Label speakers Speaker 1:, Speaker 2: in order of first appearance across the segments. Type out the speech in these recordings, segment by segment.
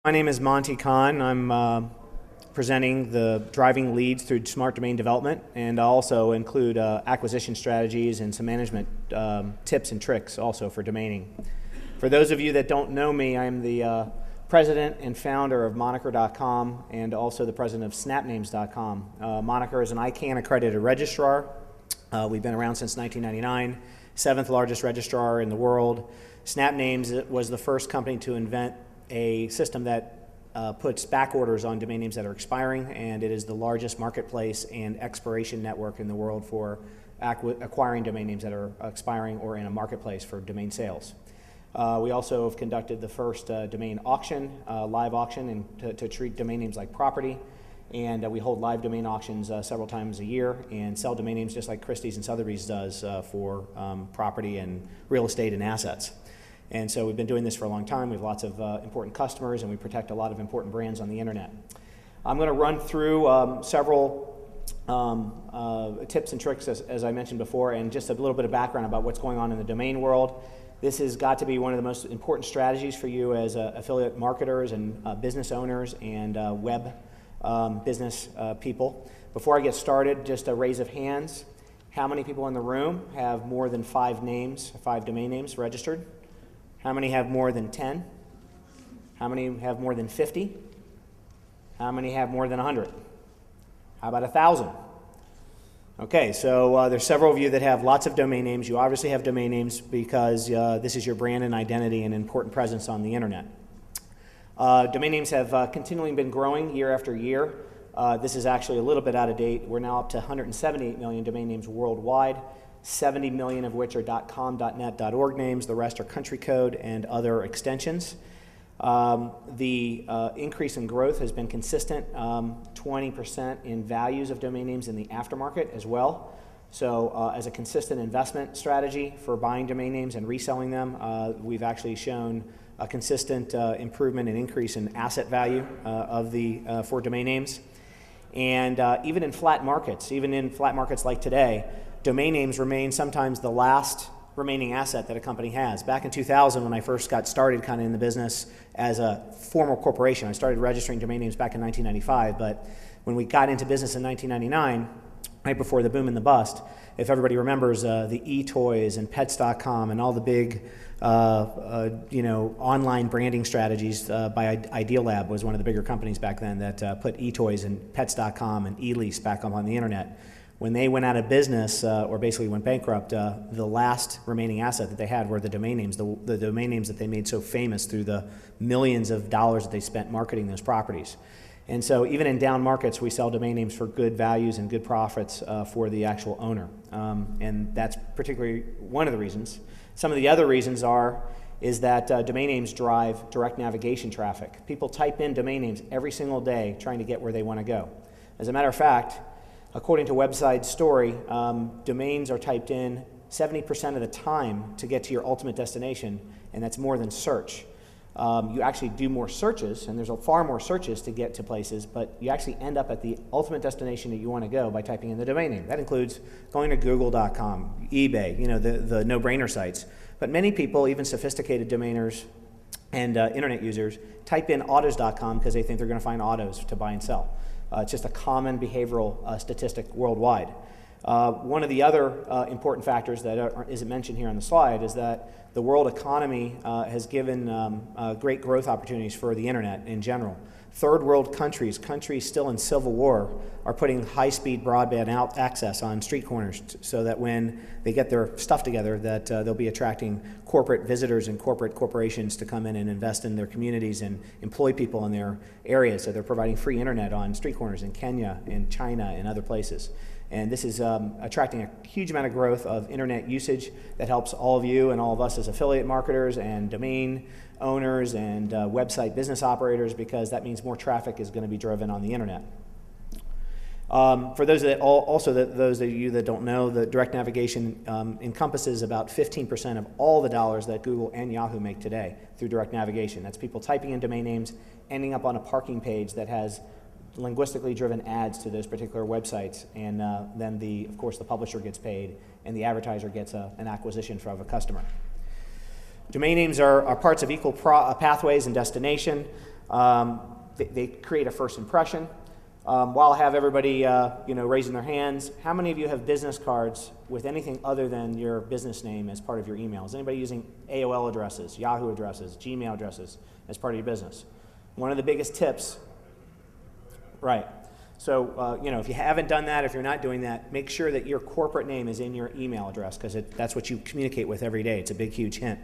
Speaker 1: My name is Monte Cahn. I'm presenting the driving leads through smart domain development, and I'll also include acquisition strategies and some management tips and tricks also for domaining. For those of you that don't know me, I'm the president and founder of Moniker.com and also the president of Snapnames.com. Moniker is an ICANN accredited registrar. We've been around since 1999, seventh largest registrar in the world. Snapnames was the first company to invent a system that puts back orders on domain names that are expiring, and it is the largest marketplace and expiration network in the world for acquiring domain names that are expiring or in a marketplace for domain sales. We also have conducted the first domain auction, live auction, and to treat domain names like property. And we hold live domain auctions several times a year and sell domain names just like Christie's and Sotheby's does for property and real estate and assets. And so we've been doing this for a long time. We have lots of important customers, and we protect a lot of important brands on the internet. I'm going to run through several tips and tricks, as I mentioned before, and just a little bit of background about what's going on in the domain world. This has got to be one of the most important strategies for you as affiliate marketers and business owners and web business people. Before I get started, just a raise of hands. How many people in the room have more than 5 domain names registered? How many have more than 10? How many have more than 50? How many have more than 100? How about 1,000? Okay, so there's several of you that have lots of domain names. You obviously have domain names because this is your brand and identity and important presence on the internet. Domain names have continually been growing year after year. This is actually a little bit out of date. We're now up to 178 million domain names worldwide, 70 million of which are .com, .net, .org names. The rest are country code and other extensions. The increase in growth has been consistent, 20% in values of domain names in the aftermarket as well. So as a consistent investment strategy for buying domain names and reselling them, we've actually shown a consistent improvement and increase in asset value for domain names. And even in flat markets like today, domain names remain sometimes the last remaining asset that a company has. Back in 2000, when I first got started kind of in the business as a formal corporation, I started registering domain names back in 1995, but when we got into business in 1999, right before the boom and the bust, if everybody remembers the eToys and Pets.com and all the big online branding strategies by Idealab was one of the bigger companies back then that put eToys and Pets.com and eLease back up on the internet. When they went out of business or basically went bankrupt, the last remaining asset that they had were the domain names, the domain names that they made so famous through the millions of dollars that they spent marketing those properties. And so even in down markets, we sell domain names for good values and good profits for the actual owner. And that's particularly one of the reasons. Some of the other reasons is that domain names drive direct navigation traffic. People type in domain names every single day trying to get where they want to go. As a matter of fact, according to Website Story, domains are typed in 70% of the time to get to your ultimate destination, and that's more than search. You actually do more searches, and there's far more searches to get to places, but you actually end up at the ultimate destination that you want to go by typing in the domain name. That includes going to Google.com, eBay, the no-brainer sites. But many people, even sophisticated domainers and internet users, type in autos.com because they think they're going to find autos to buy and sell. It's just a common behavioral statistic worldwide. One of the other important factors that isn't mentioned here on the slide is that the world economy has given great growth opportunities for the internet in general. Third world countries still in civil war, are putting high-speed broadband access on street corners so that when they get their stuff together, that they'll be attracting corporate visitors and corporations to come in and invest in their communities and employ people in their areas. So they're providing free internet on street corners in Kenya, in China, and other places. And this is attracting a huge amount of growth of internet usage that helps all of you and all of us as affiliate marketers and domain owners and website business operators, because that means more traffic is going to be driven on the internet. For those those of you that don't know, the direct navigation encompasses about 15% of all the dollars that Google and Yahoo make today through direct navigation. That's people typing in domain names, ending up on a parking page that has linguistically driven ads to those particular websites, and then of course the publisher gets paid and the advertiser gets an acquisition from a customer. Domain names are parts of equal pathways and destination. They create a first impression. While I have everybody raising their hands, how many of you have business cards with anything other than your business name as part of your email? Is anybody using AOL addresses, Yahoo addresses, Gmail addresses as part of your business? One of the biggest tips, right. So, if you haven't done that, if you're not doing that, make sure that your corporate name is in your email address, because that's what you communicate with every day. It's a big, huge hint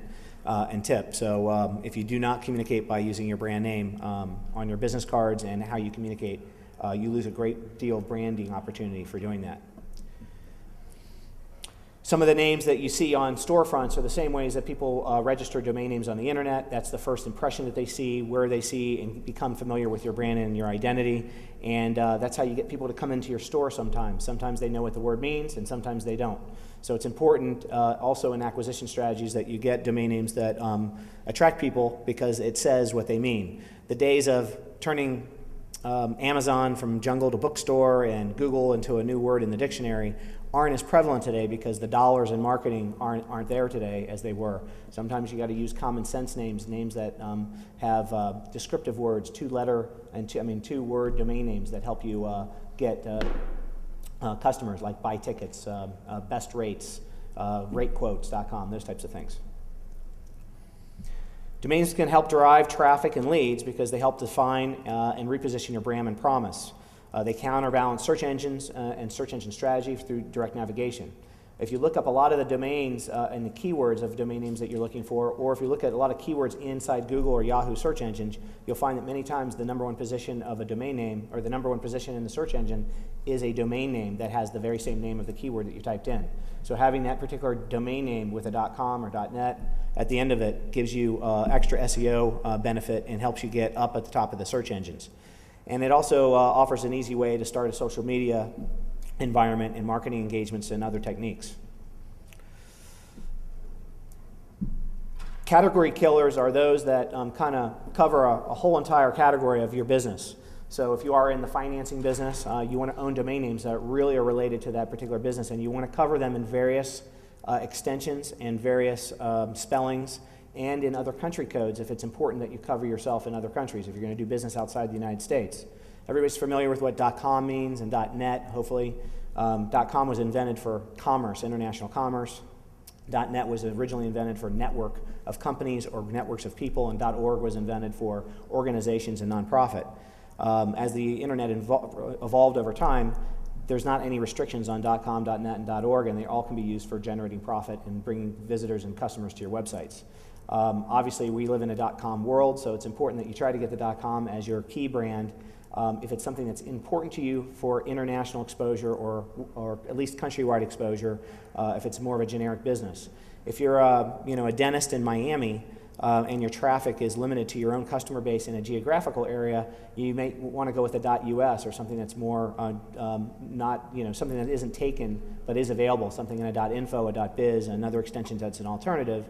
Speaker 1: and tip. So if you do not communicate by using your brand name on your business cards and how you communicate, you lose a great deal of branding opportunity for doing that. Some of the names that you see on storefronts are the same ways that people register domain names on the internet. That's the first impression that they see, where they see, and become familiar with your brand and your identity. And that's how you get people to come into your store sometimes. Sometimes they know what the word means, and sometimes they don't. So it's important also in acquisition strategies that you get domain names that attract people because it says what they mean. The days of turning Amazon from jungle to bookstore and Google into a new word in the dictionary aren't as prevalent today because the dollars in marketing aren't there today as they were. Sometimes you got to use common sense names that have descriptive words, two-word domain names that help you get customers, like buy tickets, best rates, ratequotes.com, those types of things. Domains can help drive traffic and leads because they help define and reposition your brand and promise. They counterbalance search engines and search engine strategy through direct navigation. If you look up a lot of the domains and the keywords of domain names that you're looking for, or if you look at a lot of keywords inside Google or Yahoo search engines, you'll find that many times the number one position of a domain name, or the number one position in the search engine, is a domain name that has the very same name of the keyword that you typed in. So having that particular domain name with a .com or .net at the end of it gives you extra SEO benefit and helps you get up at the top of the search engines. And it also offers an easy way to start a social media environment and marketing engagements and other techniques. Category killers are those that kind of cover a whole entire category of your business. So if you are in the financing business, you want to own domain names that really are related to that particular business, and you want to cover them in various extensions and various spellings, and in other country codes if it's important that you cover yourself in other countries, if you're going to do business outside the United States. Everybody's familiar with what .com means and .net, hopefully. .com was invented for commerce, international commerce. .net was originally invented for network of companies or networks of people, and .org was invented for organizations and nonprofit. As the internet evolved over time, there's not any restrictions on .com, .net, and .org, and they all can be used for generating profit and bringing visitors and customers to your websites. Obviously, we live in a .com world, so it's important that you try to get the .com as your key brand if it's something that's important to you for international exposure or at least countrywide exposure if it's more of a generic business. If you're a dentist in Miami and your traffic is limited to your own customer base in a geographical area, you may want to go with a .us or something that's more not, something that isn't taken but is available, something in a .info, a .biz, another extension that's an alternative.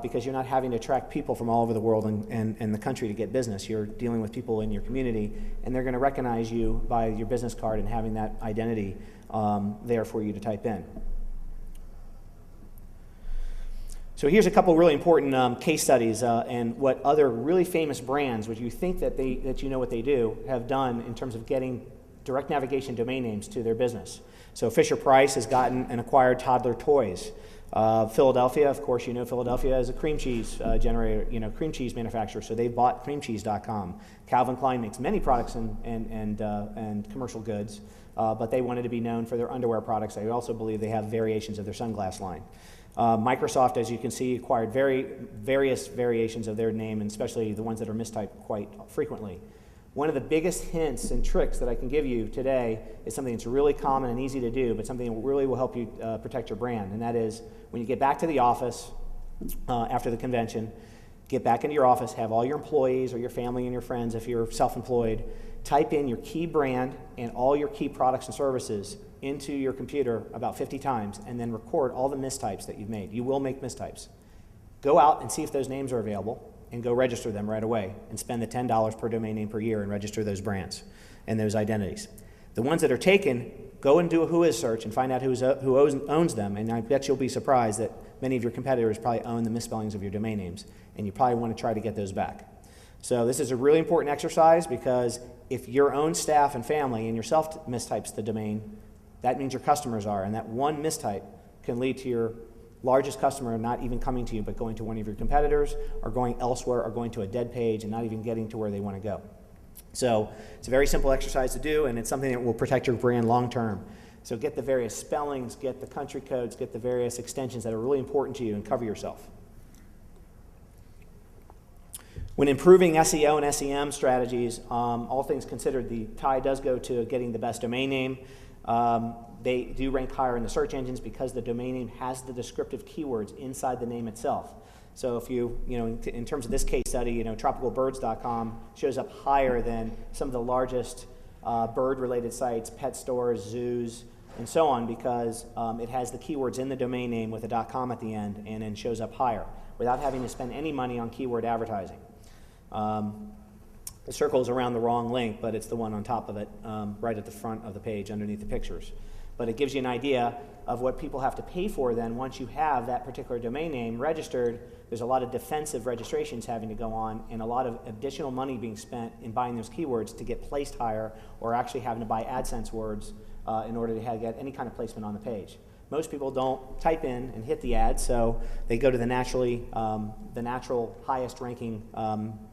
Speaker 1: Because you're not having to attract people from all over the world and the country to get business. You're dealing with people in your community, and they're going to recognize you by your business card and having that identity there for you to type in. So here's a couple really important case studies and what other really famous brands, which you think that you know what they do, have done in terms of getting direct navigation domain names to their business. So Fisher-Price has gotten and acquired Toddler Toys. Philadelphia, of course, you know Philadelphia is a cream cheese cream cheese manufacturer, so they bought creamcheese.com. Calvin Klein makes many products and commercial goods, but they wanted to be known for their underwear products. I also believe they have variations of their sunglass line. Microsoft, as you can see, acquired various variations of their name, and especially the ones that are mistyped quite frequently. One of the biggest hints and tricks that I can give you today is something that's really common and easy to do, but something that really will help you protect your brand, and that is when you get back to the office after the convention, get back into your office, have all your employees or your family and your friends, if you're self-employed, type in your key brand and all your key products and services into your computer about 50 times, and then record all the mistypes that you've made. You will make mistypes. Go out and see if those names are available, and go register them right away and spend the $10 per domain name per year and register those brands and those identities. The ones that are taken, go and do a who is search and find out who owns them, and I bet you'll be surprised that many of your competitors probably own the misspellings of your domain names, and you probably want to try to get those back. So this is a really important exercise, because if your own staff and family and yourself mistypes the domain, that means your customers are, and that one mistype can lead to your largest customer not even coming to you, but going to one of your competitors, or going elsewhere, or going to a dead page and not even getting to where they want to go. So it's a very simple exercise to do, and it's something that will protect your brand long term. So get the various spellings, get the country codes, get the various extensions that are really important to you, and cover yourself. When improving SEO and SEM strategies, all things considered, the tie does go to getting the best domain name. They do rank higher in the search engines because the domain name has the descriptive keywords inside the name itself. So if in terms of this case study, tropicalbirds.com shows up higher than some of the largest bird-related sites, pet stores, zoos, and so on, because it has the keywords in the domain name with a .com at the end, and then shows up higher without having to spend any money on keyword advertising. The circle is around the wrong link, but it's the one on top of it, right at the front of the page underneath the pictures. But it gives you an idea of what people have to pay for then once you have that particular domain name registered. There's a lot of defensive registrations having to go on, and a lot of additional money being spent in buying those keywords to get placed higher, or actually having to buy AdSense words in order to get any kind of placement on the page. Most people don't type in and hit the ad, so they go to the natural highest ranking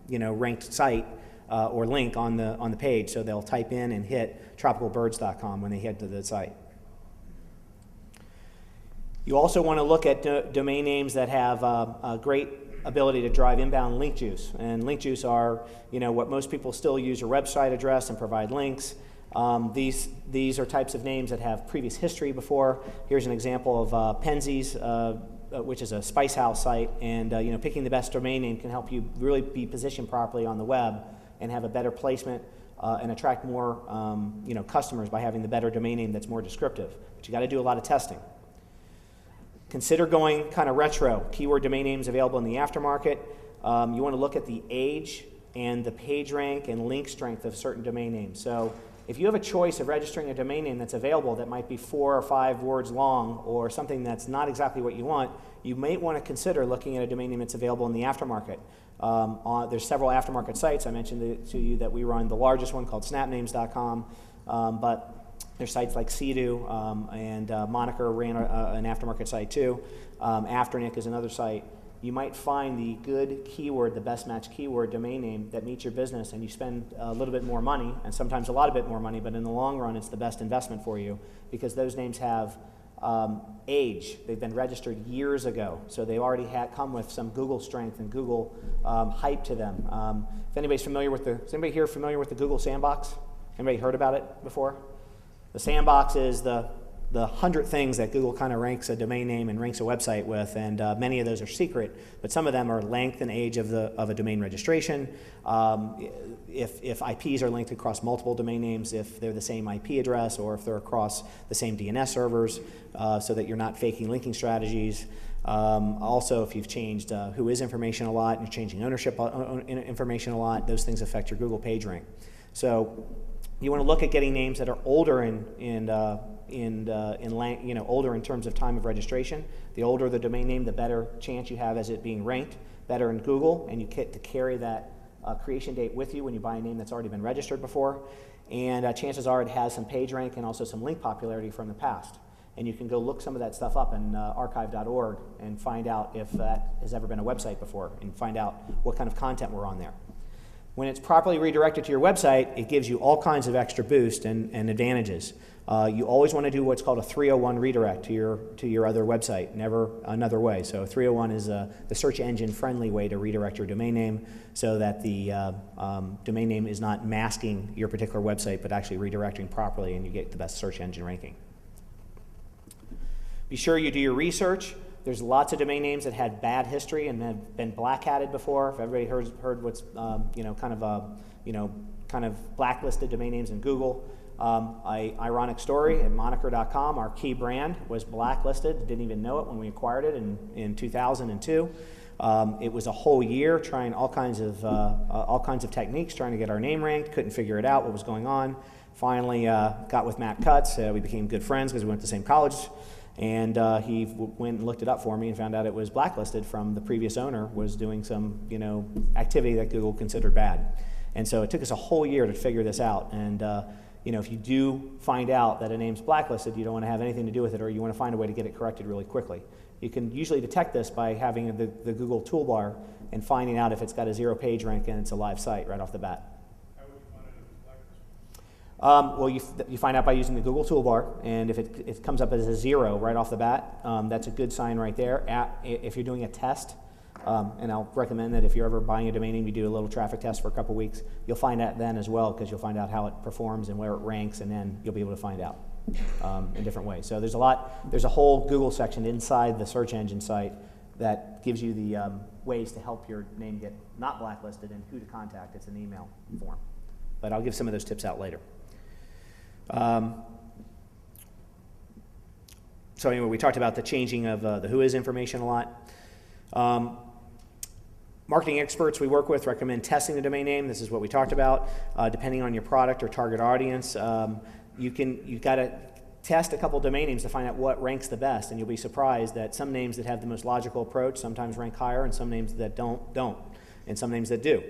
Speaker 1: ranked site or link on the page. So they'll type in and hit tropicalbirds.com when they head to the site. You also want to look at domain names that have a great ability to drive inbound link juice. And link juice are, what most people still use your website address and provide links. These are types of names that have previous history before. Here's an example of Penzies, which is a Spice House site, and picking the best domain name can help you really be positioned properly on the web and have a better placement and attract more customers by having the better domain name that's more descriptive. But you got to do a lot of testing. Consider going kind of retro. Keyword domain names available in the aftermarket. You want to look at the age and the page rank and link strength of certain domain names. So if you have a choice of registering a domain name that's available that might be 4 or 5 words long, or something that's not exactly what you want, you may want to consider looking at a domain name that's available in the aftermarket. There's several aftermarket sites. I mentioned to you that we run the largest one called snapnames.com, but there's sites like Sea-Doo, and Moniker ran an aftermarket site too. Afternic is another site. You might find the good keyword, the best match keyword domain name that meets your business, and you spend a little bit more money, and sometimes a lot bit more money, but in the long run it's the best investment for you, because those names have age. They've been registered years ago, so they already come with some Google strength and Google hype to them. If anybody's familiar with is anybody here familiar with the Google Sandbox? Anybody heard about it before? The Sandbox is the 100 things that Google kind of ranks a domain name and ranks a website with, and many of those are secret, but some of them are length and age of a domain registration, if IPs are linked across multiple domain names, if they're the same IP address, or if they're across the same DNS servers, so that you're not faking linking strategies. Also, if you've changed who is information a lot, and you're changing ownership information a lot, those things affect your Google page rank. So you want to look at getting names that are older older in terms of time of registration. The older the domain name, the better chance you have as it being ranked better in Google, and you get to carry that creation date with you when you buy a name that's already been registered before. And chances are it has some page rank and also some link popularity from the past. And you can go look some of that stuff up in archive.org and find out if that has ever been a website before, and find out what kind of content we're on there. When it's properly redirected to your website, it gives you all kinds of extra boost and advantages. You always want to do what's called a 301 redirect to your other website, never another way. So 301 is the search engine friendly way to redirect your domain name, so that the domain name is not masking your particular website, but actually redirecting properly, and you get the best search engine ranking. Be sure you do your research. There's lots of domain names that had bad history and have been black-hatted before. If everybody heard what's kind of blacklisted domain names in Google. Ironic story, at moniker.com, our key brand was blacklisted. Didn't even know it when we acquired it in 2002. It was a whole year trying all kinds of techniques, trying to get our name ranked. Couldn't figure it out, what was going on. Finally got with Matt Cutts. We became good friends because we went to the same college. And he went and looked it up for me and found out it was blacklisted from the previous owner, was doing some, activity that Google considered bad. And so it took us a whole year to figure this out. And, if you do find out that a name's blacklisted, you don't want to have anything to do with it, or you want to find a way to get it corrected really quickly. You can usually detect this by having the Google toolbar and finding out if it's got a 0-page rank and it's a live site right off the bat. Well, you find out by using the Google toolbar, and if it comes up as a 0 right off the bat, that's a good sign right there. If you're doing a test, and I'll recommend that if you're ever buying a domain name, you do a little traffic test for a couple weeks. You'll find out then as well, because you'll find out how it performs and where it ranks, and then you'll be able to find out in different ways. So there's a whole Google section inside the search engine site that gives you the ways to help your name get not blacklisted and who to contact. It's an email form. But I'll give some of those tips out later. So anyway, we talked about the changing of the who is information a lot. Marketing experts we work with recommend testing the domain name. This is what we talked about. Depending on your product or target audience, you've got to test a couple domain names to find out what ranks the best, and you'll be surprised that some names that have the most logical approach sometimes rank higher, and some names that don't, and some names that do.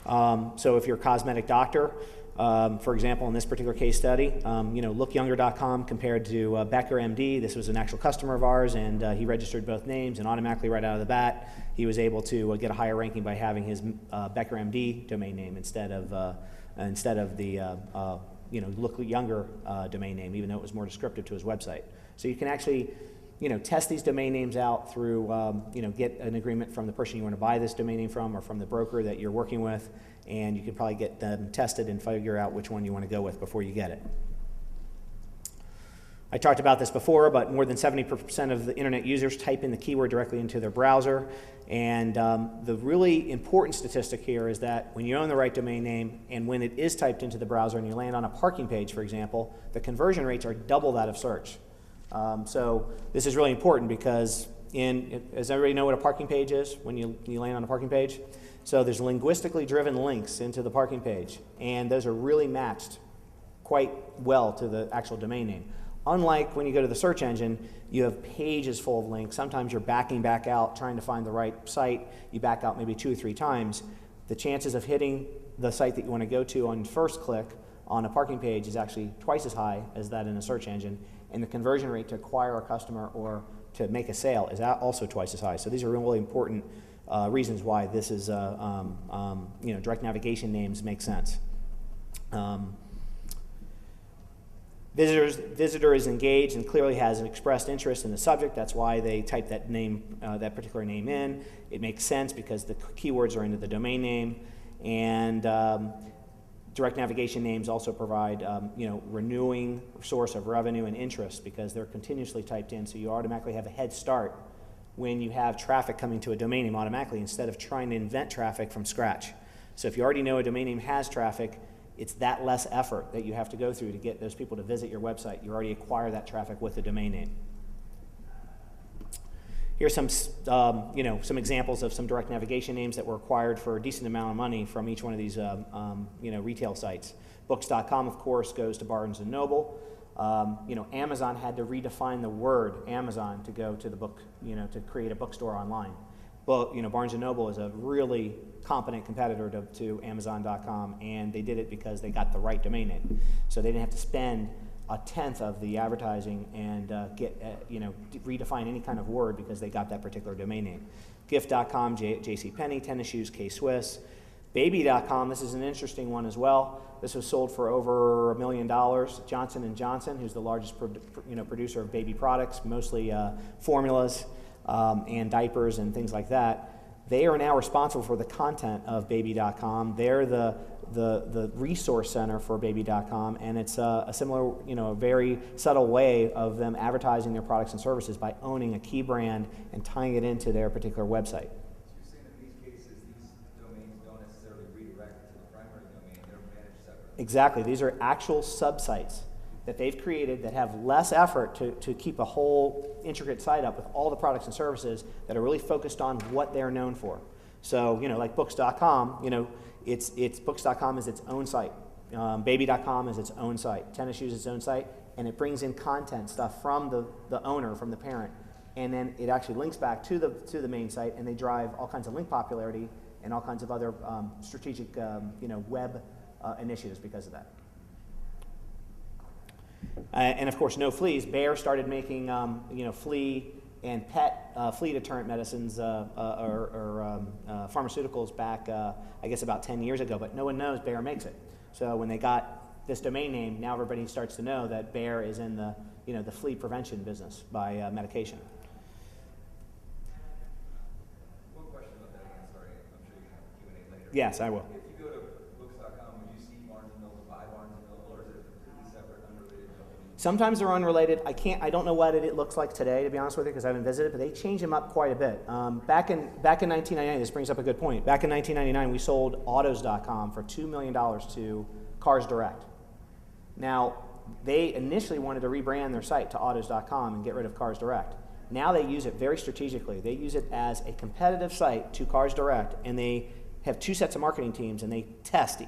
Speaker 1: So if you're a cosmetic doctor, for example, in this particular case study, lookyounger.com compared to Becker MD. This was an actual customer of ours, and he registered both names, and automatically right out of the bat, he was able to get a higher ranking by having his Becker MD domain name instead of the Look Younger domain name, even though it was more descriptive to his website. So you can actually test these domain names out through, get an agreement from the person you want to buy this domain name from, or from the broker that you're working with, and you can probably get them tested and figure out which one you want to go with before you get it. I talked about this before, but more than 70% of the internet users type in the keyword directly into their browser, and the really important statistic here is that when you own the right domain name and when it is typed into the browser and you land on a parking page, for example, the conversion rates are double that of search. So this is really important because does everybody know what a parking page is when you land on a parking page? So there's linguistically driven links into the parking page, and those are really matched quite well to the actual domain name. Unlike when you go to the search engine, you have pages full of links. Sometimes you're backing back out trying to find the right site. You back out maybe 2 or 3 times. The chances of hitting the site that you want to go to on first click on a parking page is actually twice as high as that in a search engine, and the conversion rate to acquire a customer or to make a sale is also twice as high. So these are really important reasons why this is, direct navigation names make sense. Visitor is engaged and clearly has an expressed interest in the subject. That's why they type that name, that particular name in. It makes sense because the keywords are into the domain name, and direct navigation names also provide, renewing source of revenue and interest because they're continuously typed in, so you automatically have a head start when you have traffic coming to a domain name automatically instead of trying to invent traffic from scratch. So if you already know a domain name has traffic, it's that less effort that you have to go through to get those people to visit your website. You already acquire that traffic with the domain name. Here's some, some examples of some direct navigation names that were acquired for a decent amount of money from each one of these, retail sites. Books.com, of course, goes to Barnes & Noble. Amazon had to redefine the word Amazon to go to the book, to create a bookstore online. But, Barnes & Noble is a really competent competitor to Amazon.com, and they did it because they got the right domain name. So they didn't have to spend a tenth of the advertising and redefine any kind of word because they got that particular domain name. Gift.com, JCPenney, tennis shoes, K-Swiss. Baby.com, this is an interesting one as well. This was sold for over $1 million. Johnson & Johnson, who's the largest producer of baby products, mostly formulas and diapers and things like that. They are now responsible for the content of Baby.com. They're the resource center for Baby.com, and it's a similar, very subtle way of them advertising their products and services by owning a key brand and tying it into their particular website.
Speaker 2: So you're saying in these cases, these domains don't necessarily redirect to the primary domain, they're managed separately.
Speaker 1: Exactly. These are actual subsites that they've created that have less effort to keep a whole intricate site up with all the products and services that are really focused on what they're known for. So, like Books.com, it's Books.com is its own site. Baby.com is its own site. Tennis Shoes is its own site, and it brings in content stuff from the owner, from the parent, and then it actually links back to the main site, and they drive all kinds of link popularity and all kinds of other strategic web initiatives because of that. And of course, no fleas. Bayer started making flea and pet flea deterrent medicines or pharmaceuticals back, I guess, about 10 years ago, but no one knows Bayer makes it. So when they got this domain name, now everybody starts to know that Bayer is in the flea prevention business by medication.
Speaker 2: One question about that again, sorry. I'm sure you can have Q&A later.
Speaker 1: Yes, I will.
Speaker 2: If you go to books.com, would you see Barnes & Noble buy Barnes & Noble, or is it a completely separate, unrelated company?
Speaker 1: Sometimes they're unrelated. I don't know what it looks like today, to be honest with you, because I haven't visited, but they change them up quite a bit. Back in 1999, this brings up a good point. Back in 1999, we sold autos.com for $2 million to Cars Direct. Now, they initially wanted to rebrand their site to autos.com and get rid of Cars Direct. Now they use it very strategically. They use it as a competitive site to Cars Direct, and they have two sets of marketing teams, and they test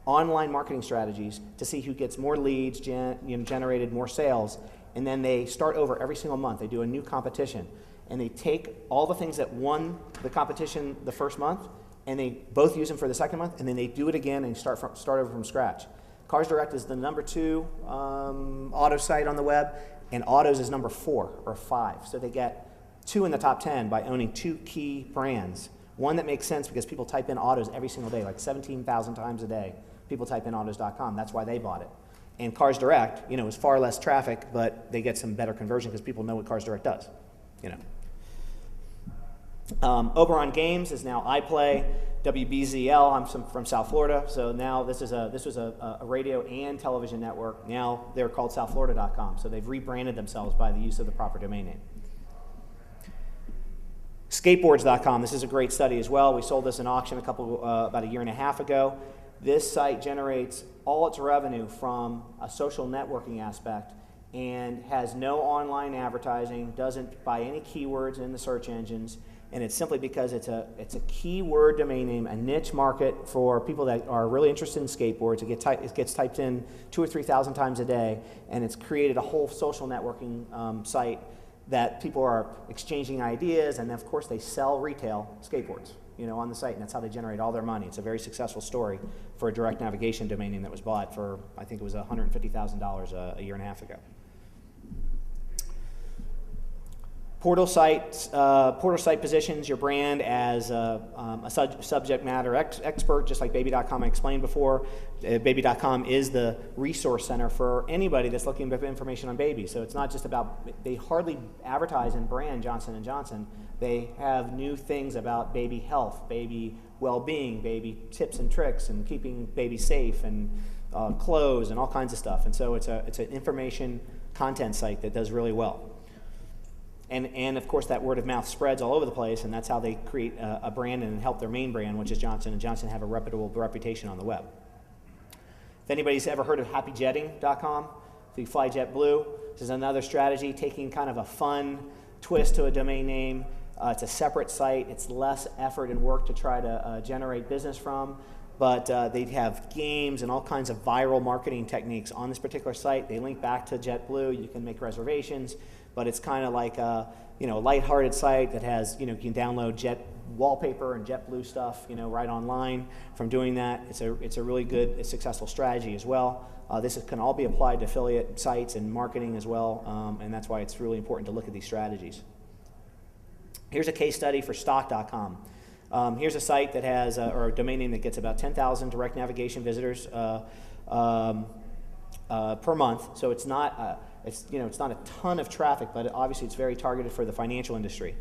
Speaker 1: online marketing strategies to see who gets more leads, generated more sales, and then they start over every single month. They do a new competition, and they take all the things that won the competition the first month, and they both use them for the second month, and then they do it again and start over from scratch. Cars Direct is the number 2 auto site on the web, and Autos is number 4 or 5. So they get 2 in the top 10 by owning 2 key brands. One that makes sense because people type in autos every single day, like 17,000 times a day. People type in autos.com. That's why they bought it. And Cars Direct, is far less traffic, but they get some better conversion because people know what Cars Direct does. Oberon Games is now iPlay. WBZL, I'm from South Florida, so now this was a radio and television network. Now they're called SouthFlorida.com, so they've rebranded themselves by the use of the proper domain name. Skateboards.com, this is a great study as well. We sold this in auction about a year and a half ago. This site generates all its revenue from a social networking aspect and has no online advertising, doesn't buy any keywords in the search engines, and it's simply because it's a keyword domain name, a niche market for people that are really interested in skateboards. It gets typed in 2,000 or 3,000 times a day, and it's created a whole social networking site that people are exchanging ideas, and of course they sell retail skateboards, on the site, and that's how they generate all their money. It's a very successful story for a direct navigation domain name that was bought for, I think it was $150,000 a year and a half ago. Portal site positions your brand as a subject matter expert, just like Baby.com I explained before. Baby.com is the resource center for anybody that's looking for information on babies. So it's not just about, they hardly advertise and brand Johnson & Johnson. They have new things about baby health, baby well-being, baby tips and tricks, and keeping babies safe, and clothes, and all kinds of stuff. And so it's an information content site that does really well. And of course that word of mouth spreads all over the place, and that's how they create a brand and help their main brand, which is Johnson & Johnson, have a reputable reputation on the web. If anybody's ever heard of happyjetting.com, if you fly JetBlue, this is another strategy, taking kind of a fun twist to a domain name. It's a separate site. It's less effort and work to try to generate business from, but they have games and all kinds of viral marketing techniques on this particular site. They link back to JetBlue. You can make reservations. But it's kind of like a lighthearted site that has, you can download Jet wallpaper and JetBlue stuff, right online. From doing that, it's a really good, successful strategy as well. This can all be applied to affiliate sites and marketing as well, and that's why it's really important to look at these strategies. Here's a case study for stock.com. Here's a site that has, or a domain name that gets about 10,000 direct navigation visitors per month. So it's not. It's not a ton of traffic, but obviously it's very targeted for the financial industry.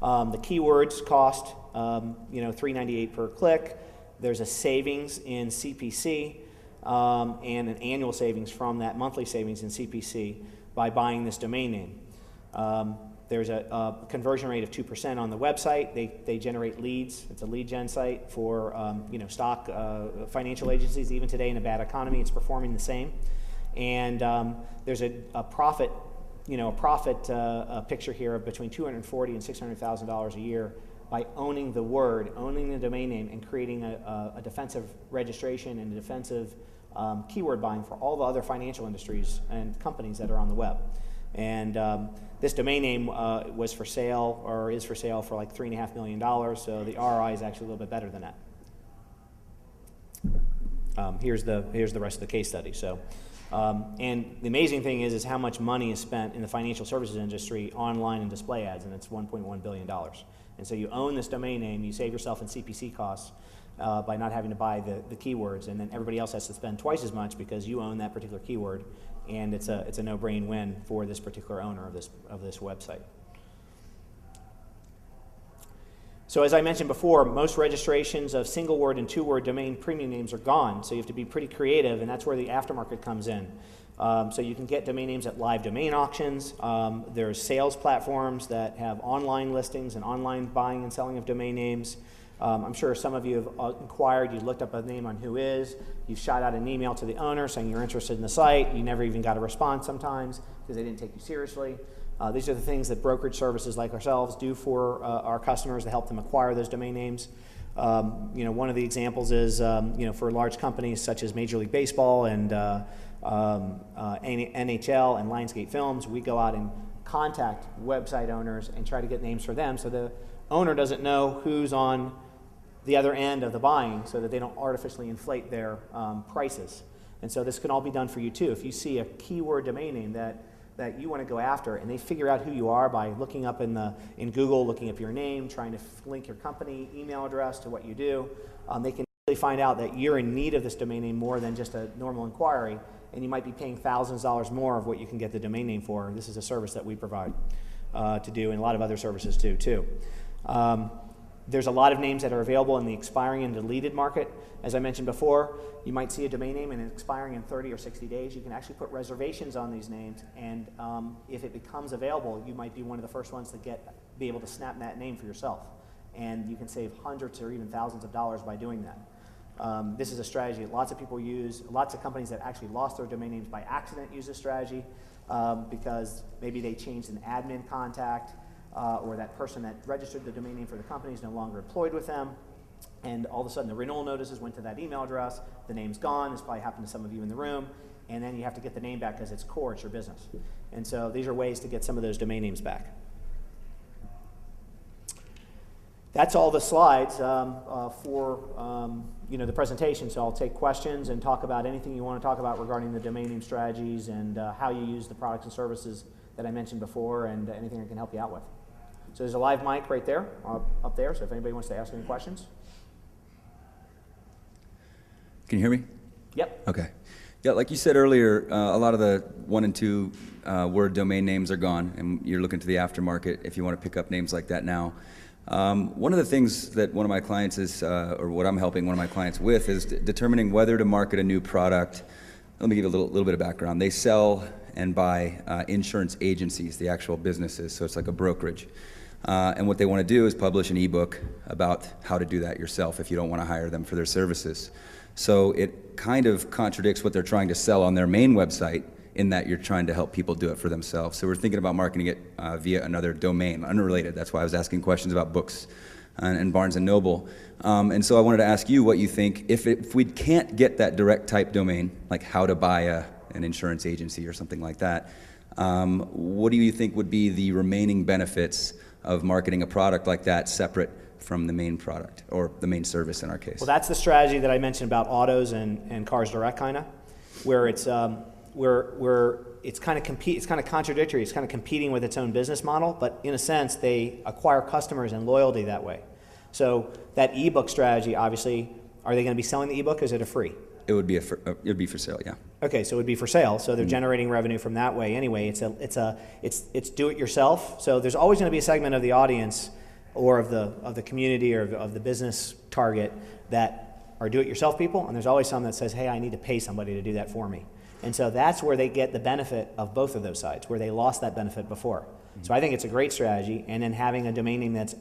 Speaker 1: The keywords cost, $3.98 per click. There's a savings in CPC and an annual savings from that monthly savings in CPC by buying this domain name. There's a conversion rate of 2% on the website. They generate leads. It's a lead gen site for stock financial agencies. Even today in a bad economy, it's performing the same. And there's a profit, picture here of between $240,000 and $600,000 a year by owning the word, owning the domain name, and creating a defensive registration and a defensive keyword buying for all the other financial industries and companies that are on the web. And this domain name was for sale, or is for sale, for like $3.5 million, so the ROI is actually a little bit better than that. Here's the rest of the case study. So, and the amazing thing is how much money is spent in the financial services industry online and display ads, and it's $1.1 billion. And so you own this domain name, you save yourself in CPC costs by not having to buy the keywords, and then everybody else has to spend twice as much because you own that particular keyword, and it's a no-brain win for this particular owner of this website. So as I mentioned before, most registrations of single-word and two-word domain premium names are gone, so you have to be pretty creative, and that's where the aftermarket comes in. So you can get domain names at live domain auctions. There's sales platforms that have online listings and online buying and selling of domain names. I'm sure some of you have inquired, you looked up a name on Whois, you've shot out an email to the owner saying you're interested in the site, you never even got a response sometimes because they didn't take you seriously. These are the things that brokerage services like ourselves do for our customers to help them acquire those domain names. One of the examples is, for large companies such as Major League Baseball and NHL and Lionsgate Films, we go out and contact website owners and try to get names for them so the owner doesn't know who's on the other end of the buying so that they don't artificially inflate their prices. And so this can all be done for you too. If you see a keyword domain name that you want to go after, and they figure out who you are by looking up in Google, looking up your name, trying to link your company email address to what you do, they can really find out that you're in need of this domain name more than just a normal inquiry, and you might be paying thousands of dollars more of what you can get the domain name for. This is a service that we provide to do, and a lot of other services too. There's a lot of names that are available in the expiring and deleted market. As I mentioned before, you might see a domain name and it's expiring in 30 or 60 days. You can actually put reservations on these names, and if it becomes available, you might be one of the first ones to be able to snap that name for yourself. And you can save hundreds or even thousands of dollars by doing that. This is a strategy that lots of people use. Lots of companies that actually lost their domain names by accident use this strategy because maybe they changed an admin contact, or that person that registered the domain name for the company is no longer employed with them, and all of a sudden the renewal notices went to that email address, the name's gone, this probably happened to some of you in the room, and then you have to get the name back because it's core, it's your business. And so these are ways to get some of those domain names back. That's all the slides for the presentation, so I'll take questions and talk about anything you want to talk about regarding the domain name strategies and how you use the products and services that I mentioned before, and anything I can help you out with. So there's a live mic right there, up there, so if anybody wants to ask any questions.
Speaker 3: Can you hear me?
Speaker 1: Yep.
Speaker 3: Okay. Yeah, like you said earlier, a lot of the 1 and 2 word domain names are gone, and you're looking to the aftermarket if you want to pick up names like that now. One of the things that one of my clients is, or what I'm helping one of my clients with, is determining whether to market a new product. Let me give you a little bit of background. They sell and buy insurance agencies, the actual businesses, so it's like a brokerage. And what they want to do is publish an ebook about how to do that yourself if you don't want to hire them for their services. So it kind of contradicts what they're trying to sell on their main website, in that you're trying to help people do it for themselves. So we're thinking about marketing it via another domain, unrelated. That's why I was asking questions about books and Barnes & Noble. And so I wanted to ask you what you think, if we can't get that direct type domain, like how to buy an insurance agency or something like that, what do you think would be the remaining benefits of marketing a product like that separate from the main product, or the main service in our case?
Speaker 1: Well, that's the strategy that I mentioned about autos and Cars Direct, kind of, where it's where it's kind of contradictory. It's kind of competing with its own business model, but in a sense, they acquire customers and loyalty that way. So that ebook strategy, obviously, are they going to be selling the ebook? Or is it a free?
Speaker 3: It would be for sale, yeah.
Speaker 1: Okay, so it would be for sale. So they're generating revenue from that way anyway. It's do it yourself. So there's always going to be a segment of the audience, or of the community, or of the business target, that are do it yourself people, and there's always some that says, hey, I need to pay somebody to do that for me. And so that's where they get the benefit of both of those sides, where they lost that benefit before. So I think it's a great strategy, and then having a domain name that's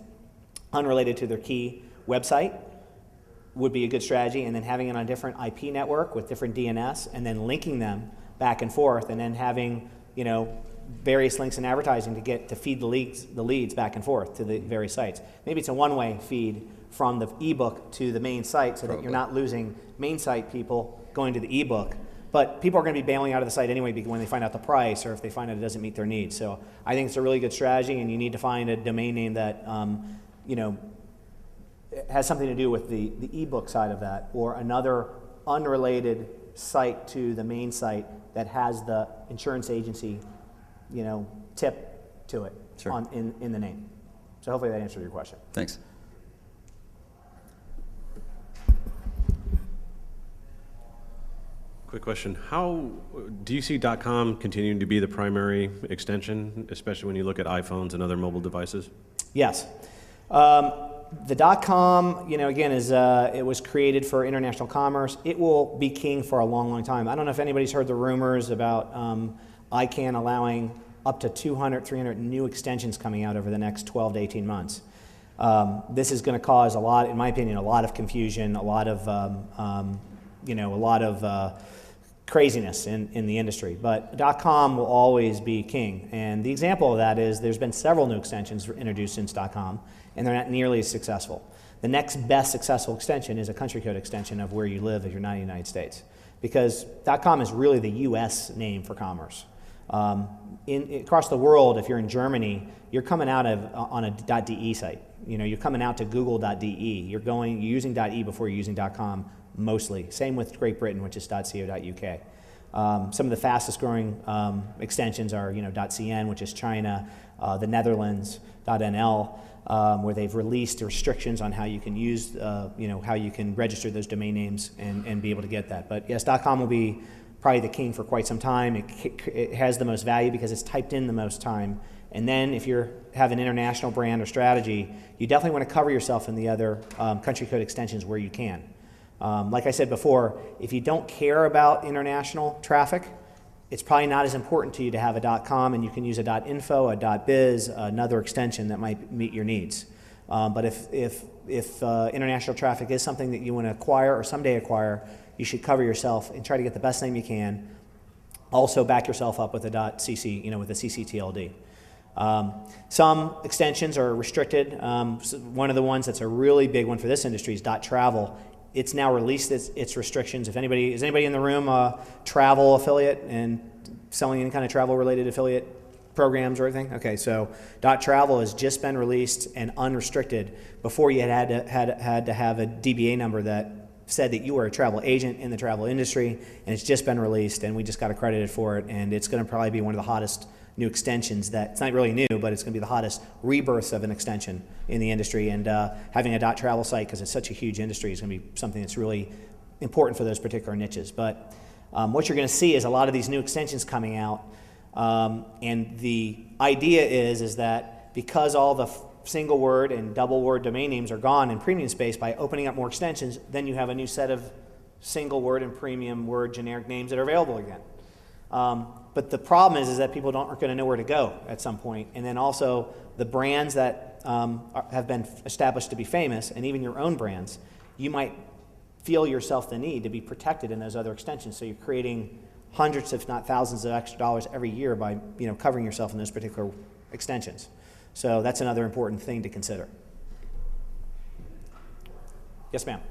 Speaker 1: unrelated to their key website would be a good strategy, and then having it on a different IP network with different DNS, and then linking them back and forth, and then having various links and advertising to feed the leads back and forth to the various sites. Maybe it's a one-way feed from the ebook to the main site so that you're not losing main site people going to the ebook. But people are going to be bailing out of the site anyway when they find out the price or if they find out it doesn't meet their needs. So I think it's a really good strategy, and you need to find a domain name that has something to do with the ebook side of that, or another unrelated site to the main site that has the insurance agency, tip to it in the name. So hopefully that answered your question.
Speaker 3: Thanks.
Speaker 4: Quick question. How do you see .com continuing to be the primary extension, especially when you look at iPhones and other mobile devices?
Speaker 1: Yes. The .com, again, it was created for international commerce. It will be king for a long, long time. I don't know if anybody's heard the rumors about Cahn allowing up to 200, 300 new extensions coming out over the next 12 to 18 months. This is going to cause a lot, in my opinion, a lot of confusion, a lot of craziness in the industry. But .com will always be king. And the example of that is there's been several new extensions introduced since .com, and they're not nearly as successful. The next best successful extension is a country code extension of where you live if you're not in the United States. Because .com is really the US name for commerce. Across the world, if you're in Germany, you're coming out on a .de site. You're coming out to google.de. You're using .e before you're using .com mostly. Same with Great Britain, which is .co.uk. Some of the fastest growing extensions are .cn, which is China, the Netherlands, .nl, where they've released restrictions on how you can use, how you can register those domain names and be able to get that. But yes, .com will be probably the king for quite some time. It has the most value because it's typed in the most time. And then if you have an international brand or strategy, you definitely want to cover yourself in the other country code extensions where you can. Like I said before, if you don't care about international traffic, it's probably not as important to you to have a .com, and you can use a .info, a .biz, another extension that might meet your needs. But if international traffic is something that you want to acquire or someday acquire, you should cover yourself and try to get the best name you can. Also back yourself up with a .cc, with a CCTLD. Some extensions are restricted. One of the ones that's a really big one for this industry is .travel. It's now released its restrictions. Is anybody in the room a travel affiliate and selling any kind of travel-related affiliate programs or anything? Okay, so .travel has just been released and unrestricted. Before you had to have a DBA number that said that you were a travel agent in the travel industry, and it's just been released, and we just got accredited for it, and it's going to probably be one of the hottest new extensions it's not really new, but it's going to be the hottest rebirth of an extension in the industry. And having a .travel site, because it's such a huge industry, is going to be something that's really important for those particular niches. But what you're going to see is a lot of these new extensions coming out, and the idea is that because all the single word and double word domain names are gone in premium space, by opening up more extensions, then you have a new set of single word and premium word generic names that are available again. But the problem is that people aren't going to know where to go at some point. And then also the brands that have been established to be famous, and even your own brands, you might feel yourself the need to be protected in those other extensions. So you're creating hundreds, if not thousands, of extra dollars every year by covering yourself in those particular extensions. So that's another important thing to consider. Yes, ma'am.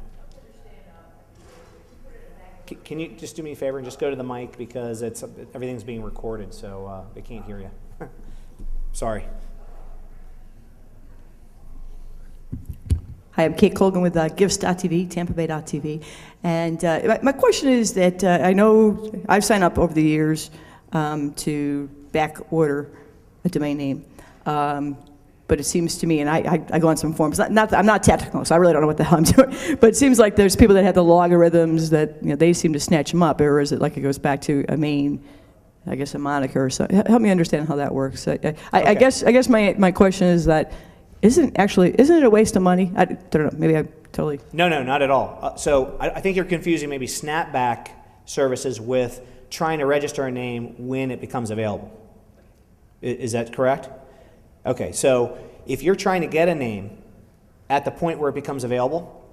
Speaker 1: Can you just do me a favor and just go to the mic, because everything's being recorded, so they can't hear you. Sorry.
Speaker 5: Hi, I'm Kate Colgan with Gifts.tv, TampaBay.tv. And my question is that I know I've signed up over the years to back order a domain name. But it seems to me, and I go on some forums, I'm not technical, so I really don't know what the hell I'm doing, but it seems like there's people that have the logarithms that they seem to snatch them up, or is it like it goes back to a moniker or something? Help me understand how that works. I guess my question is that isn't it a waste of money? I don't know, maybe I totally...
Speaker 1: No, not at all. So I think you're confusing maybe Snapback services with trying to register a name when it becomes available. Is that correct? Okay, so if you're trying to get a name at the point where it becomes available,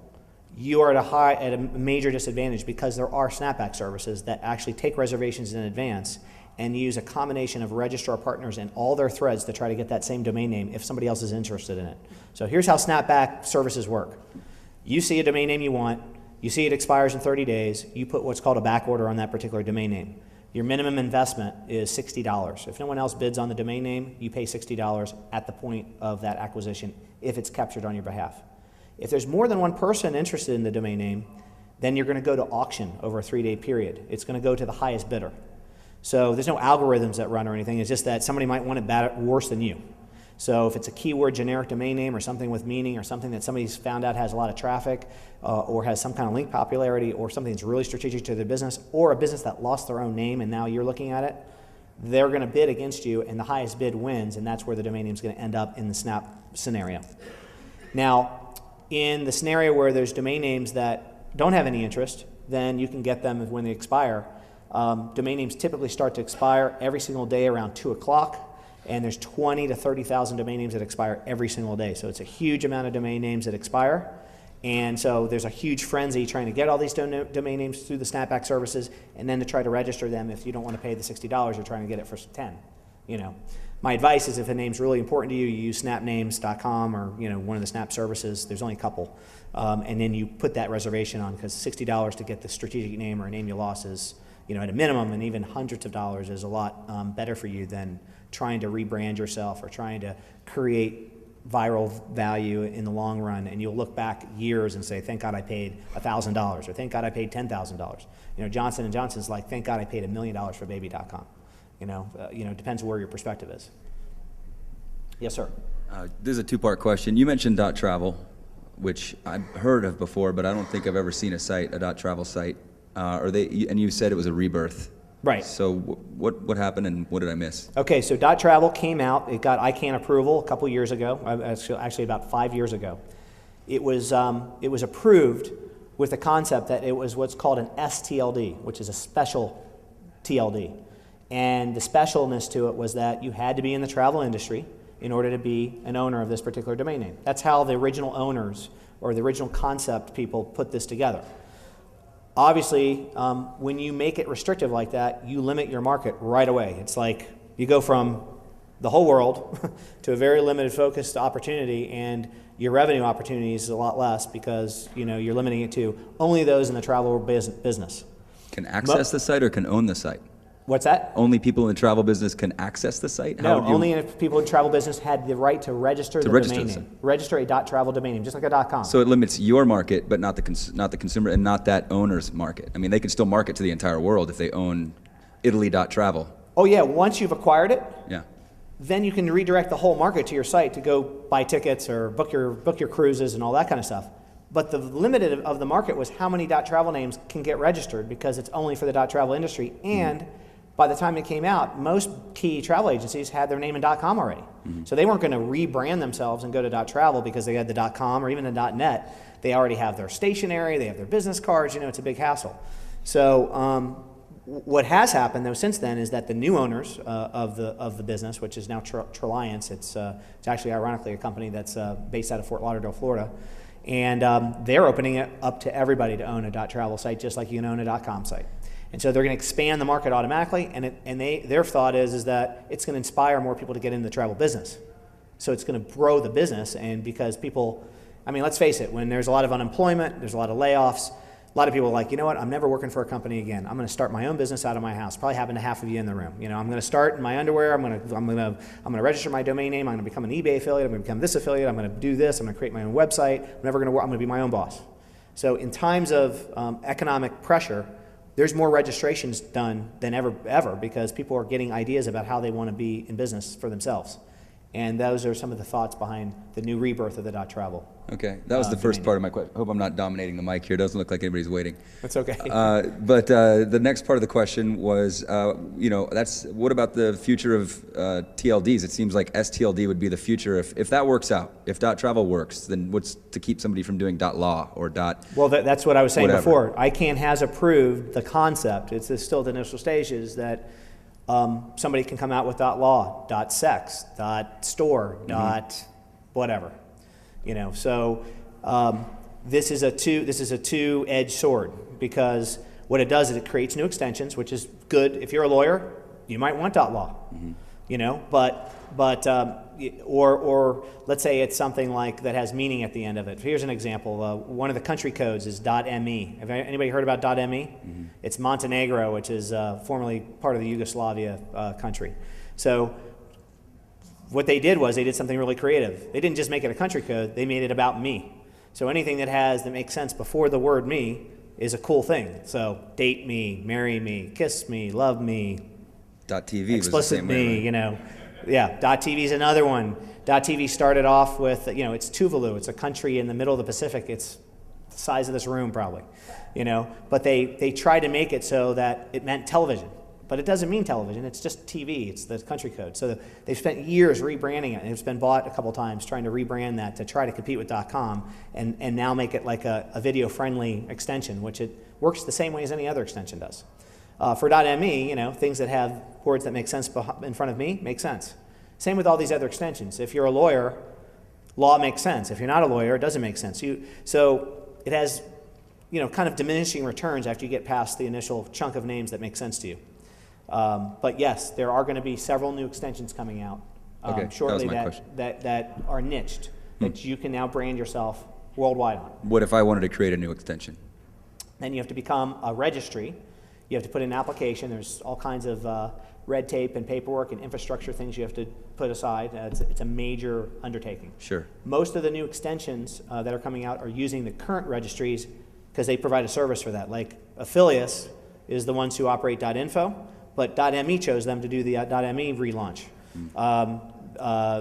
Speaker 1: you are at a major disadvantage, because there are Snapback services that actually take reservations in advance and use a combination of registrar partners and all their threads to try to get that same domain name if somebody else is interested in it. So here's how Snapback services work. You see a domain name you want, you see it expires in 30 days, you put what's called a back order on that particular domain name. Your minimum investment is $60. If no one else bids on the domain name, you pay $60 at the point of that acquisition if it's captured on your behalf. If there's more than one person interested in the domain name, then you're going to go to auction over a 3-day period. It's going to go to the highest bidder. So there's no algorithms that run or anything. It's just that somebody might want it worse than you. So if it's a keyword generic domain name or something with meaning or something that somebody's found out has a lot of traffic or has some kind of link popularity or something that's really strategic to their business or a business that lost their own name and now you're looking at it, they're going to bid against you and the highest bid wins, and that's where the domain name is going to end up in the Snap scenario. Now, in the scenario where there's domain names that don't have any interest, then you can get them when they expire. Domain names typically start to expire every single day around 2 o'clock. And there's 20 to 30,000 domain names that expire every single day. So it's a huge amount of domain names that expire. And so there's a huge frenzy trying to get all these domain names through the Snapback services and then to try to register them. If you don't want to pay the $60, you're trying to get it for 10. You know, my advice is if a name's really important to you, you use snapnames.com or one of the Snap services. There's only a couple. And then you put that reservation on because $60 to get the strategic name or a name you lost is, at a minimum, and even hundreds of dollars is a lot better for you than trying to rebrand yourself or trying to create viral value in the long run. And you'll look back years and say, thank God I paid $1,000 or thank God I paid $10,000. Johnson & Johnson's like, thank God I paid $1 million for baby.com. It depends where your perspective is. Yes, sir.
Speaker 3: This is a two-part question. You mentioned .travel, which I've heard of before, but I don't think I've ever seen a .travel site. And you said it was a rebirth.
Speaker 1: Right.
Speaker 3: So what happened and what did I miss?
Speaker 1: Okay, so .travel came out. It got ICANN approval a couple years ago, actually about 5 years ago. It was approved with the concept that it was what's called an STLD, which is a special TLD. And the specialness to it was that you had to be in the travel industry in order to be an owner of this particular domain name. That's how the original owners or the original concept people put this together. Obviously, when you make it restrictive like that, you limit your market right away. It's like you go from the whole world to a very limited focused opportunity, and your revenue opportunity is a lot less because you're limiting it to only those in the travel business.
Speaker 3: Can access the site or can own the site?
Speaker 1: What's that?
Speaker 3: Only people in the travel business can access the site?
Speaker 1: No, only if people in travel business had the right to register the domain name. Register a .travel domain name, just like a .com.
Speaker 3: So it limits your market, but not the consumer and not that owner's market. I mean, they can still market to the entire world if they own Italy.travel.
Speaker 1: Oh yeah, once you've acquired it,
Speaker 3: yeah,
Speaker 1: then you can redirect the whole market to your site to go buy tickets or book your cruises and all that kind of stuff. But the limit of the market was how many .travel names can get registered because it's only for the .travel industry. And by the time it came out, most key travel agencies had their name in .com already. So they weren't going to rebrand themselves and go to .travel because they had the .com or even the .net. They already have their stationery, they have their business cards, it's a big hassle. So what has happened though since then is that the new owners of the business, which is now Treliance, it's actually ironically a company that's based out of Fort Lauderdale, Florida, and they're opening it up to everybody to own a .travel site just like you can own a .com site. And so they're going to expand the market automatically, and their thought is that it's going to inspire more people to get into the travel business. So it's going to grow the business, and because people, let's face it, when there's a lot of unemployment, there's a lot of layoffs, a lot of people are like, you know what, I'm never working for a company again. I'm going to start my own business out of my house. Probably happened to half of you in the room. I'm going to start in my underwear. I'm going to register my domain name. I'm going to become an eBay affiliate. I'm going to become this affiliate. I'm going to do this. I'm going to create my own website. I'm never going to work. I'm going to be my own boss. So in times of economic pressure, there's more registrations done than ever because people are getting ideas about how they want to be in business for themselves. And those are some of the thoughts behind the new rebirth of the .travel.
Speaker 3: Okay, that was the first part of my question. I hope I'm not dominating the mic here. It doesn't look like anybody's waiting.
Speaker 1: That's okay.
Speaker 3: But the next part of the question was, what about the future of TLDs? It seems like STLD would be the future. If that works out, if .travel works, then what's to keep somebody from doing .law or
Speaker 1: Well, that's what I was saying
Speaker 3: whatever.
Speaker 1: before. ICANN has approved the concept. It's still at the initial stages that somebody can come out with .law, .sex, .store, whatever. So this is a two-edged sword because what it does is it creates new extensions, which is good. If you're a lawyer, you might want .law, you know, or let's say it's something like that has meaning at the end of it. Here's an example. One of the country codes is .me. Have anybody heard about .me? It's Montenegro, which is formerly part of the Yugoslavia country. So what they did was they did something really creative. They didn't just make it a country code, they made it about me. So anything that makes sense before the word me is a cool thing. So date me, marry me, kiss me, love me,
Speaker 3: .tv was the
Speaker 1: explicit
Speaker 3: same
Speaker 1: me,
Speaker 3: way, right?
Speaker 1: you know. Yeah, .tv is another one. .tv started off with, you know, it's Tuvalu. It's a country in the middle of the Pacific. It's the size of this room probably, you know. But they tried to make it so that it meant television. But it doesn't mean television. It's just TV. It's the country code. So they've spent years rebranding it. And it's been bought a couple times trying to rebrand that to try to compete with .com and now make it like a video-friendly extension, which it works the same way as any other extension does. For .me, you know, things that have words that make sense in front of me make sense. Same with all these other extensions. If you're a lawyer, law makes sense. If you're not a lawyer, it doesn't make sense. So it has, you know, kind of diminishing returns after you get past the initial chunk of names that make sense to you. But yes, there are going to be several new extensions coming out shortly that are niched, that you can now brand yourself worldwide on.
Speaker 3: What if I wanted to create a new extension?
Speaker 1: Then you have to become a registry. You have to put in an application. There's all kinds of red tape and paperwork and infrastructure things you have to put aside. It's a major undertaking.
Speaker 3: Sure.
Speaker 1: Most of the new extensions that are coming out are using the current registries because they provide a service for that. Like Affilius is the ones who operate .info, but .me chose them to do the .me relaunch.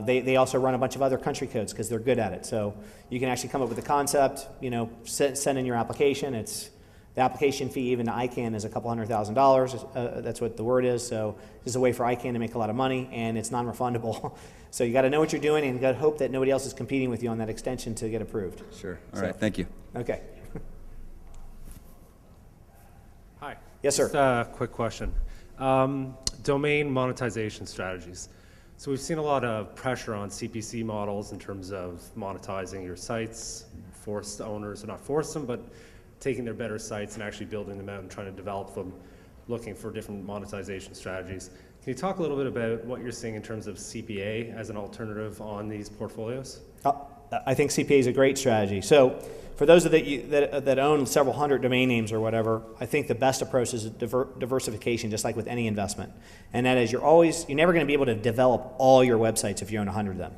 Speaker 1: They also run a bunch of other country codes because they're good at it. So you can actually come up with a concept, you know, send in your application. The application fee even to ICANN is a couple $100,000. That's what the word is. So this is a way for ICANN to make a lot of money, and it's non-refundable. So you got to know what you're doing, and you got to hope that nobody else is competing with you on that extension to get approved.
Speaker 3: Sure. All right. Thank you.
Speaker 1: Okay.
Speaker 6: Hi.
Speaker 1: Yes, sir.
Speaker 6: Just a quick question. Domain monetization strategies. So we've seen a lot of pressure on CPC models in terms of monetizing your sites, forced owners, or not force them, but taking their better sites and actually building them out and trying to develop them, looking for different monetization strategies. Can you talk a little bit about what you're seeing in terms of CPA as an alternative on these portfolios?
Speaker 1: I think CPA is a great strategy. So for those that own several hundred domain names or whatever, I think the best approach is diversification, just like with any investment. And that is you're never going to be able to develop all your websites if you own 100 of them.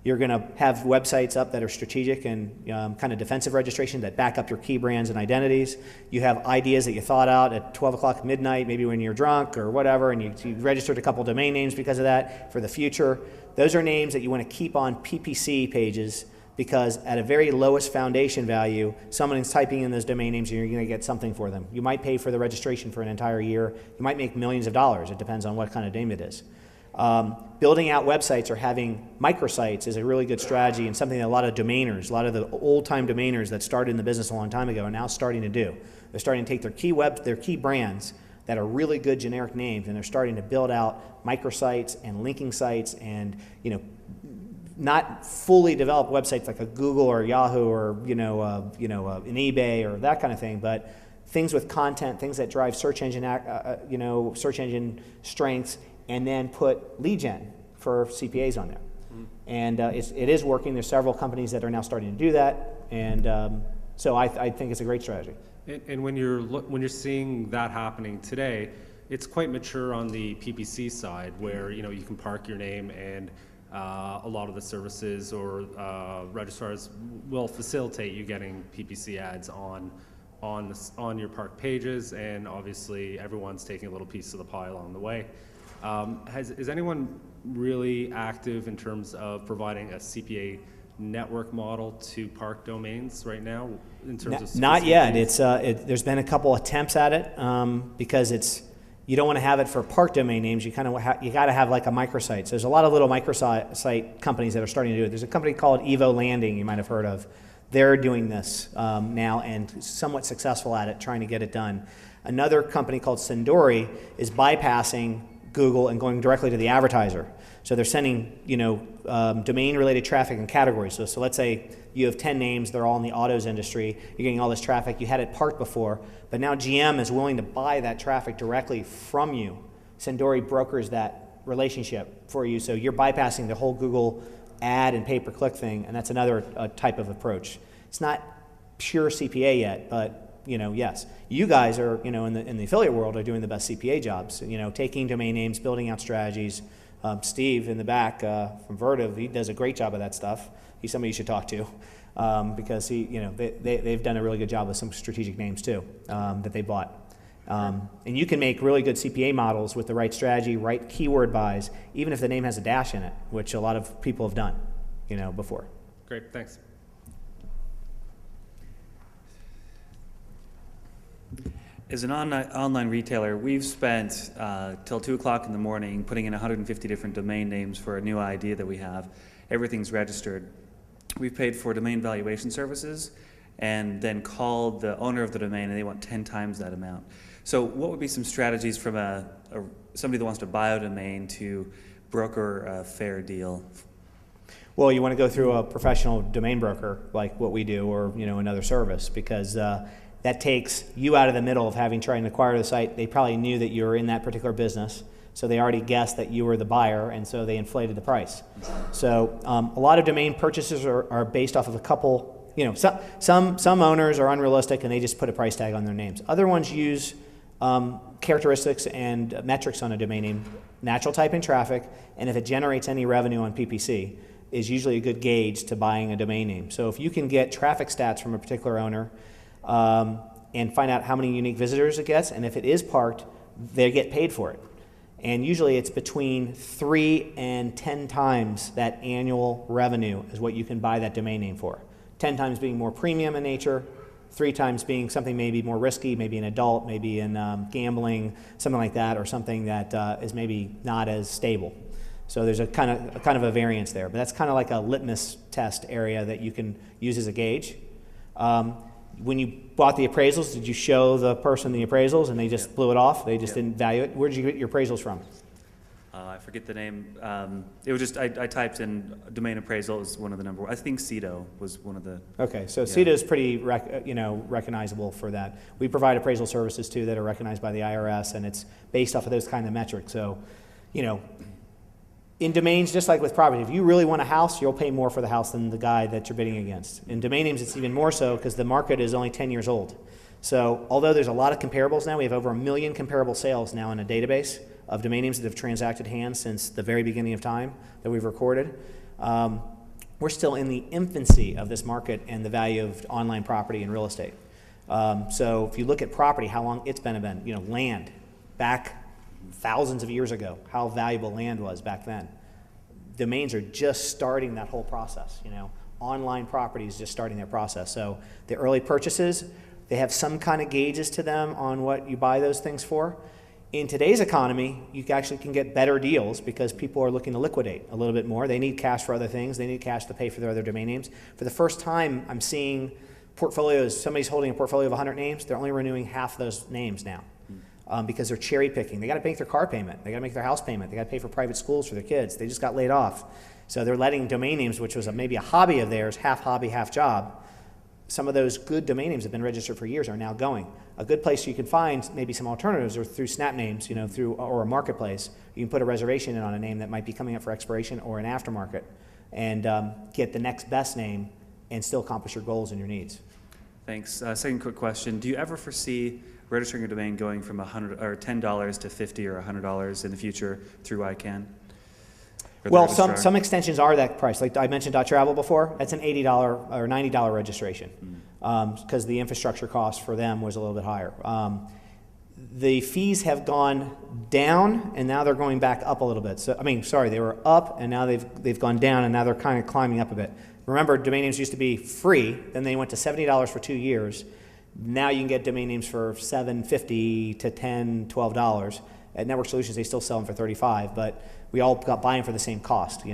Speaker 1: You're going to have websites up that are strategic and kind of defensive registration that back up your key brands and identities. You have ideas that you thought out at 12 o'clock midnight, maybe when you're drunk or whatever, and you registered a couple domain names because of that for the future. Those are names that you want to keep on PPC pages because at a very lowest foundation value, someone is typing in those domain names and you're going to get something for them. You might pay for the registration for an entire year. You might make millions of dollars. It depends on what kind of name it is. Building out websites or having microsites is a really good strategy and something that a lot of domainers, a lot of the old-time domainers that started in the business a long time ago are now starting to do. They're starting to take their key brands that are really good generic names, and they're starting to build out microsites and linking sites and, you know, not fully developed websites like a Google or Yahoo or an eBay or that kind of thing, but things with content, things that drive search engine strengths, and then put lead gen for CPAs on there. And it is working. There's several companies that are now starting to do that, and so I think it's a great strategy.
Speaker 6: And when you're seeing that happening today, it's quite mature on the PPC side, where you can park your name, and a lot of the services or registrars will facilitate you getting PPC ads on your park pages, and obviously everyone's taking a little piece of the pie along the way. Is anyone really active in terms of providing a CPA network model to park domains right now in terms of
Speaker 1: not yet. There's been a couple attempts at it because you don't want to have it for park domain names. You kind of you got to have like a microsite. So there's a lot of little microsite companies that are starting to do it. There's a company called Evo Landing you might have heard of. They're doing this now and somewhat successful at it, trying to get it done. Another company called Sendori is bypassing Google and going directly to the advertiser. So they're sending, domain-related traffic in categories. So let's say you have 10 names, they're all in the autos industry, you're getting all this traffic, you had it parked before, but now GM is willing to buy that traffic directly from you Sendori brokers that relationship for you, so you're bypassing the whole Google ad and pay-per-click thing, and that's another type of approach. It's not pure CPA yet, but yes, you guys are, in the affiliate world, are doing the best CPA jobs. Taking domain names, building out strategies. Steve in the back from Vertiv, he does a great job of that stuff. He's somebody you should talk to because they've done a really good job with some strategic names too that they bought. And you can make really good CPA models with the right strategy, right keyword buys, even if the name has a dash in it, which a lot of people have done, before.
Speaker 6: Great, thanks.
Speaker 7: As an online retailer, we've spent till 2 o'clock in the morning putting in 150 different domain names for a new idea that we have. Everything's registered. We've paid for domain valuation services and then called the owner of the domain and they want 10 times that amount. So what would be some strategies from somebody that wants to buy a domain to broker a fair deal?
Speaker 1: Well, you want to go through a professional domain broker like what we do, or another service, because that takes you out of the middle of trying to acquire the site. They probably knew that you were in that particular business, so they already guessed that you were the buyer, and so they inflated the price. So a lot of domain purchases are based off of a couple. Some owners are unrealistic and they just put a price tag on their names. Other ones use characteristics and metrics on a domain name, natural type in traffic, and if it generates any revenue on PPC, is usually a good gauge to buying a domain name. So if you can get traffic stats from a particular owner and find out how many unique visitors it gets, and if it is parked, they get paid for it. And usually it's between 3 and 10 times that annual revenue is what you can buy that domain name for. 10 times being more premium in nature, 3 times being something maybe more risky, maybe an adult, maybe in gambling, something like that, or something that is maybe not as stable. So there's a kind of a variance there, but that's kind of like a litmus test area that you can use as a gauge. When you bought the appraisals, did you show the person the appraisals and they just blew it off? They just didn't value it? Where did you get your appraisals from?
Speaker 7: I forget the name. It was just, I typed in domain appraisal as one of the number. I think CEDO was one of the.
Speaker 1: Okay, so CEDO is pretty recognizable for that. We provide appraisal services too that are recognized by the IRS, and it's based off of those kind of metrics. So, in domains, just like with property, if you really want a house, you'll pay more for the house than the guy that you're bidding against. In domain names, it's even more so because the market is only 10 years old. So although there's a lot of comparables now, we have over 1 million comparable sales now in a database of domain names that have transacted hands since the very beginning of time that we've recorded. We're still in the infancy of this market and the value of online property and real estate. So if you look at property, how long it's been, land, back thousands of years ago, how valuable land was back then. Domains are just starting that whole process, Online property is just starting their process. So the early purchases, they have some kind of gauges to them on what you buy those things for. In today's economy, you actually can get better deals because people are looking to liquidate a little bit more. They need cash for other things. They need cash to pay for their other domain names. For the first time, I'm seeing portfolios, somebody's holding a portfolio of 100 names, they're only renewing half those names now. Because they're cherry picking. They got to make their car payment. They got to make their house payment. They got to pay for private schools for their kids. They just got laid off. So they're letting domain names, which was maybe a hobby of theirs, half hobby, half job. Some of those good domain names have been registered for years are now going. A good place you can find maybe some alternatives are through Snap names, or a marketplace. You can put a reservation in on a name that might be coming up for expiration or an aftermarket and get the next best name and still accomplish your goals and your needs.
Speaker 7: Thanks. Second quick question. Do you ever foresee registering a domain going from $10 to $50 or $100 in the future through ICANN?
Speaker 1: Well, some extensions are that price. Like I mentioned .travel before, that's an $80 or $90 registration because the infrastructure cost for them was a little bit higher. The fees have gone down and now they're going back up a little bit. So they were up and now they've gone down and now they're kind of climbing up a bit. Remember, domain names used to be free, then they went to $70 for 2 years. Now you can get domain names for $7.50 to $10, $12. At Network Solutions, they still sell them for $35, but we all got buying for the same cost,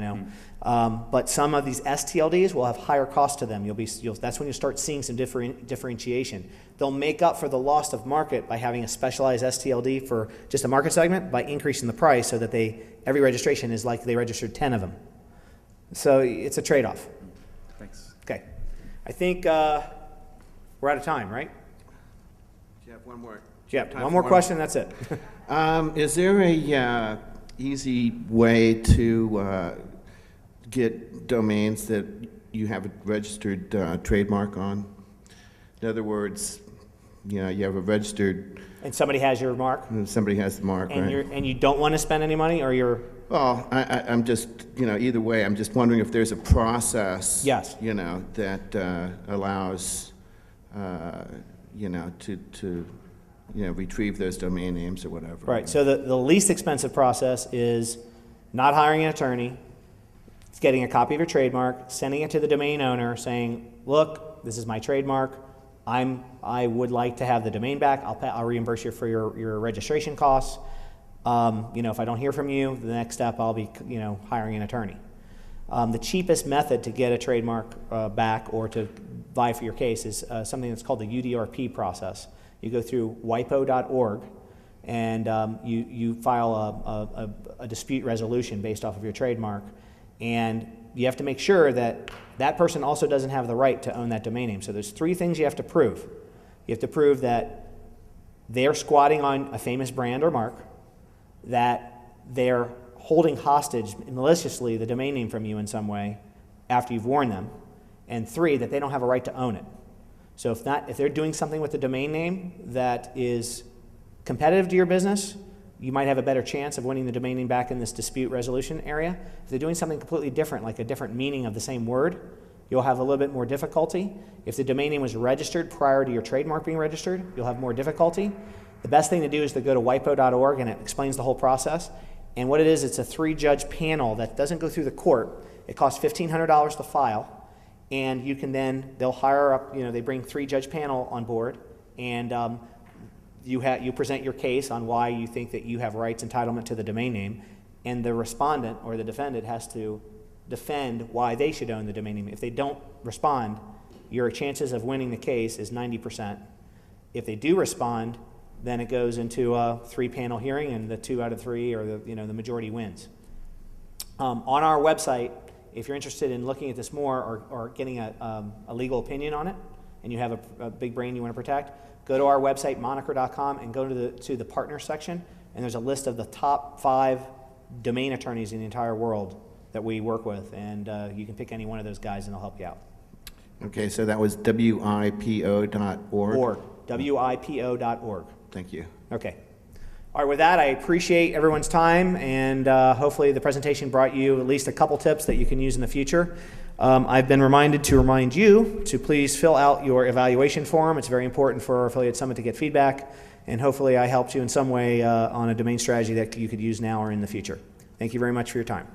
Speaker 1: But some of these STLDs will have higher cost to them. That's when you start seeing some differentiation. They'll make up for the loss of market by having a specialized STLD for just a market segment by increasing the price so that every registration is like they registered 10 of them. So it's a trade-off.
Speaker 7: Thanks.
Speaker 1: Okay. I think we're out of time, right?
Speaker 8: You have one more
Speaker 1: Yeah,
Speaker 8: Time
Speaker 1: one more
Speaker 8: for
Speaker 1: question, that's it.
Speaker 8: Is there a easy way to get domains that you have a registered trademark on? In other words, you have a registered,
Speaker 1: And somebody has your mark,
Speaker 8: somebody has the mark,
Speaker 1: and
Speaker 8: right?
Speaker 1: you don't want to spend any money, or you're,
Speaker 8: Well, I'm just, either way, I'm just wondering if there's a process,
Speaker 1: Yes.
Speaker 8: that allows, to retrieve those domain names or whatever.
Speaker 1: right, so the least expensive process is not hiring an attorney, it's getting a copy of your trademark, sending it to the domain owner, saying, look, this is my trademark, I would like to have the domain back, I'll reimburse you for your registration costs. If I don't hear from you, the next step I'll be, hiring an attorney. The cheapest method to get a trademark back or to vie for your case is something that's called the UDRP process. You go through wipo.org and you file a dispute resolution based off of your trademark, and you have to make sure that that person also doesn't have the right to own that domain name. So there's 3 things you have to prove. You have to prove that they're squatting on a famous brand or mark, that they're holding hostage maliciously the domain name from you in some way after you've warned them, and 3, that they don't have a right to own it. So if they're doing something with the domain name that is competitive to your business, you might have a better chance of winning the domain name back in this dispute resolution area. If they're doing something completely different, like a different meaning of the same word, you'll have a little bit more difficulty. If the domain name was registered prior to your trademark being registered, you'll have more difficulty. The best thing to do is to go to wipo.org, and it explains the whole process. And what it is, it's a 3-judge panel that doesn't go through the court. It costs $1,500 to file, and you can then, they'll hire up, they bring 3-judge panel on board, and you present your case on why you think that you have rights entitlement to the domain name, and the respondent or the defendant has to defend why they should own the domain name. If they don't respond, your chances of winning the case is 90%. If they do respond, then it goes into a 3-panel hearing, and the 2 out of 3 or the majority wins. On our website, if you're interested in looking at this more or getting a legal opinion on it, and you have a big brand you want to protect, go to our website, moniker.com, and go to the partner section, and there's a list of the top 5 domain attorneys in the entire world that we work with, and you can pick any one of those guys, and they'll help you out.
Speaker 8: Okay, so that was wipo.org?
Speaker 1: wipo.org.
Speaker 8: Thank you.
Speaker 1: Okay. All right, with that, I appreciate everyone's time, and hopefully the presentation brought you at least a couple tips that you can use in the future. I've been reminded to remind you to please fill out your evaluation form. It's very important for our Affiliate Summit to get feedback, and hopefully I helped you in some way on a domain strategy that you could use now or in the future. Thank you very much for your time.